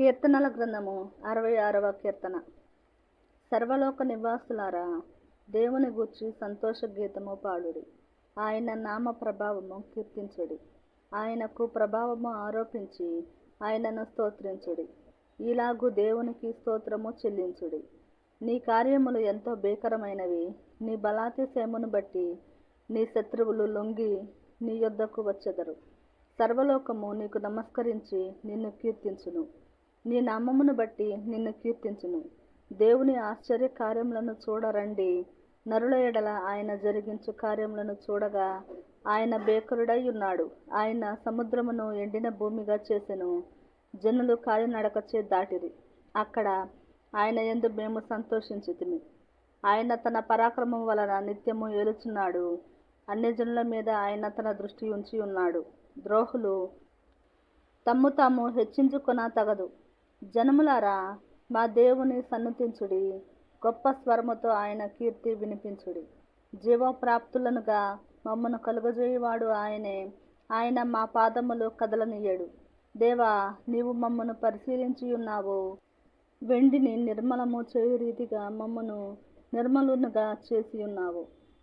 కీర్తనల గ్రంథము 66వ కీర్తన. సర్వలోక నివాసులారా, దేవుని గూర్చి సంతోష గీతము పాడుడి. ఆయన నామ ప్రభావము కీర్తించుడి. ఆయనకు ప్రభావము ఆరోపించి ఆయనను స్తోత్రించుడి. ఈలాగు దేవునికి స్తోత్రము చెల్లించుడి. నీ కార్యములు ఎంతో భీకరమైనవి. నీ బలాతిశయమును బట్టి నీ శత్రువులు లొంగి నీ యొద్దకు వచ్చెదరు. సర్వలోకము నీకు నమస్కరించి నిన్ను కీర్తించును. నీ నామమును బట్టి నిన్ను కీర్తించును. దేవుని ఆశ్చర్య కార్యములను చూడరండి. నరుల ఎడల ఆయన జరిగించు కార్యములను చూడగా ఆయన బేకరుడై ఉన్నాడు. ఆయన సముద్రమును ఎండిన భూమిగా చేసెను. జనులు కాలినడకచే దాటిరి. అక్కడ ఆయన యందు మేము సంతోషించితిమి. ఆయన తన పరాక్రమం వలన నిత్యము ఏలుచున్నాడు. అన్యజనుల మీద ఆయన తన దృష్టి ఉంచి ఉన్నాడు. ద్రోహులు తమ్ము తాము హెచ్చించుకొన తగదు. జనములారా, మా దేవుని సన్నుతించుడి. గొప్ప స్వరముతో ఆయన కీర్తి వినిపించుడి. జీవప్రాప్తులనుగా మమ్మను కలుగజేయువాడు ఆయనే. ఆయన మా పాదములు కదలనీయడు. దేవా, నీవు మమ్మను పరిశీలించి ఉన్నావు. వెండిని నిర్మలము చేయు రీతిగా మమ్మను నిర్మలునుగా చేసి ఉన్నావు.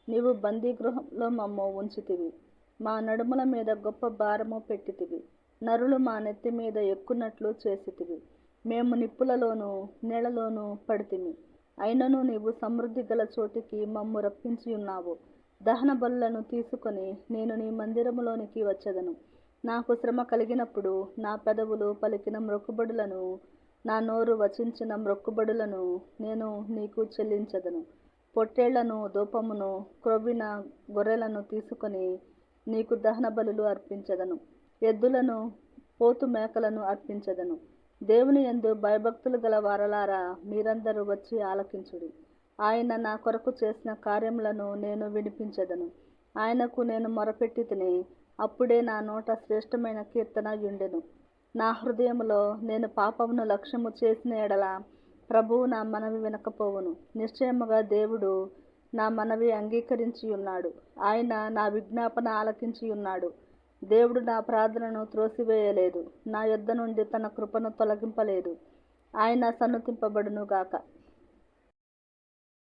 నీవు బందీగృహంలో మమ్ము ఉంచితివి. మా నడుముల మీద గొప్ప భారము పెట్టితివి. నరులు మా నెత్తి మీద ఎక్కున్నట్లు చేసితివి. మేము నిప్పులలోనూ నీళ్లలోనూ పడితిమి. అయినను నీవు సమృద్ధి గల చోటికి మమ్ము రప్పించి ఉన్నావు. దహన బలులను తీసుకొని నేను నీ మందిరములోనికి వచ్చెదను. నాకు శ్రమ కలిగినప్పుడు నా పెదవులు పలికిన మ్రొక్కుబడులను, నా నోరు వచించిన మ్రొక్కుబడులను నేను నీకు చెల్లించెదను. పొట్టేళ్లను, ధూపమును, క్రొవ్విన గొర్రెలను తీసుకొని నీకు దహన బలులు అర్పించెదను. ఎద్దులను, పోతు మేకలను అర్పించెదను. దేవుని యందు భయభక్తులు గల వారలారా, మీరందరూ వచ్చి ఆలకించుడి. ఆయన నా కొరకు చేసిన కార్యములను నేను వినిపించెదను. ఆయనకు నేను మొరపెట్టితిని. అప్పుడే నా నోట శ్రేష్టమైన కీర్తన యుండెను. నా హృదయములో నేను పాపమును లక్ష్యము చేసిన ఎడల ప్రభువు నా మనవి వినకపోవును. నిశ్చయముగా దేవుడు నా మనవి అంగీకరించి ఉన్నాడు. ఆయన నా విజ్ఞాపన ఆలకించి ఉన్నాడు. దేవుడు నా ప్రార్థనను త్రోసివేయలేదు. నా యొద్ద నుండి తన కృపను తొలగింపలేదు. ఆయన సన్నుతింపబడును గాక.